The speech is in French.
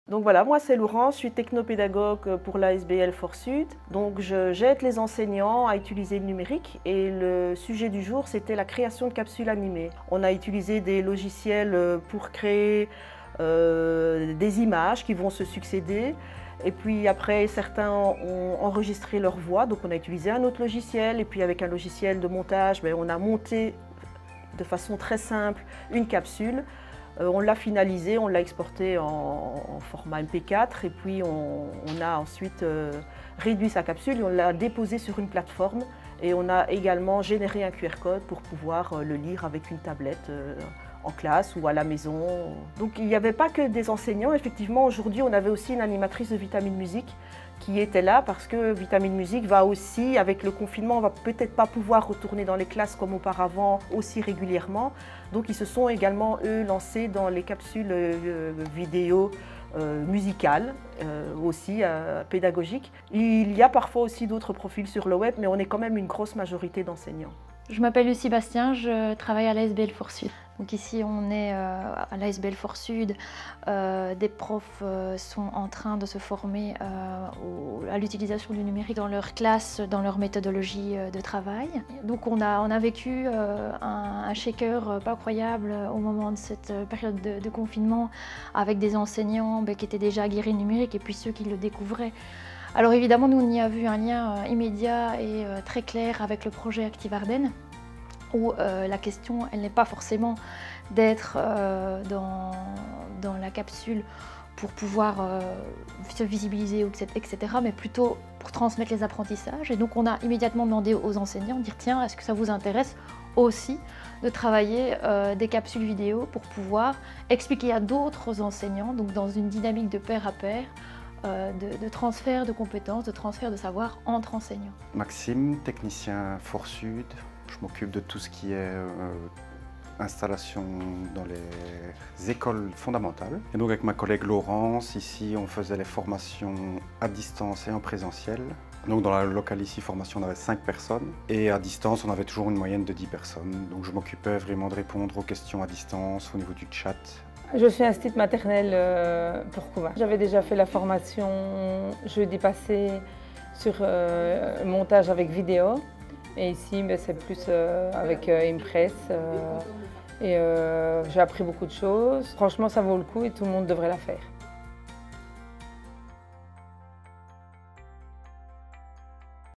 Donc voilà, moi c'est Laurence, je suis technopédagogue pour l'ASBL Fort-Sud. Donc j'aide les enseignants à utiliser le numérique et le sujet du jour c'était la création de capsules animées. On a utilisé des logiciels pour créer des images qui vont se succéder. Et puis après, certains ont enregistré leur voix, donc on a utilisé un autre logiciel. Et puis avec un logiciel de montage, on a monté de façon très simple une capsule. On l'a finalisée, on l'a exportée en format MP4 et puis on a ensuite réduit sa capsule et on l'a déposée sur une plateforme. Et on a également généré un QR code pour pouvoir le lire avec une tablette en classe ou à la maison. Donc il n'y avait pas que des enseignants, effectivement aujourd'hui on avait aussi une animatrice de Vitamine Musique qui était là parce que Vitamine Musique va aussi, avec le confinement, on va peut-être pas pouvoir retourner dans les classes comme auparavant aussi régulièrement. Donc ils se sont également eux lancés dans les capsules vidéo musicales, aussi pédagogiques. Il y a parfois aussi d'autres profils sur le web, mais on est quand même une grosse majorité d'enseignants. Je m'appelle Lucie Bastien, je travaille à l'ASBL Fort-Sud. Donc ici on est à l'ASBL Fort-Sud, des profs sont en train de se former à l'utilisation du numérique dans leur classe, dans leur méthodologie de travail. Donc on a vécu un shaker pas croyable au moment de cette période de confinement avec des enseignants qui étaient déjà aguerris numérique et puis ceux qui le découvraient. Alors évidemment, nous, on y a vu un lien immédiat et très clair avec le projet Active Ardennes, où la question, elle n'est pas forcément d'être dans la capsule pour pouvoir se visibiliser, etc., mais plutôt pour transmettre les apprentissages. Et donc on a immédiatement demandé aux enseignants de dire tiens, est-ce que ça vous intéresse aussi de travailler des capsules vidéo pour pouvoir expliquer à d'autres enseignants, donc dans une dynamique de pair à pair, de transfert de compétences, de transfert de savoir entre enseignants. Maxime, technicien Fort-Sud. Je m'occupe de tout ce qui est installation dans les écoles fondamentales. Et donc avec ma collègue Laurence, ici on faisait les formations à distance et en présentiel. Donc dans la locale ici, formation, on avait 5 personnes et à distance, on avait toujours une moyenne de 10 personnes. Donc je m'occupais vraiment de répondre aux questions à distance au niveau du chat. Je suis institut maternelle pour Couva. J'avais déjà fait la formation jeudi passé sur montage avec vidéo. Et ici, c'est plus avec Impress. Et j'ai appris beaucoup de choses. Franchement, ça vaut le coup et tout le monde devrait la faire.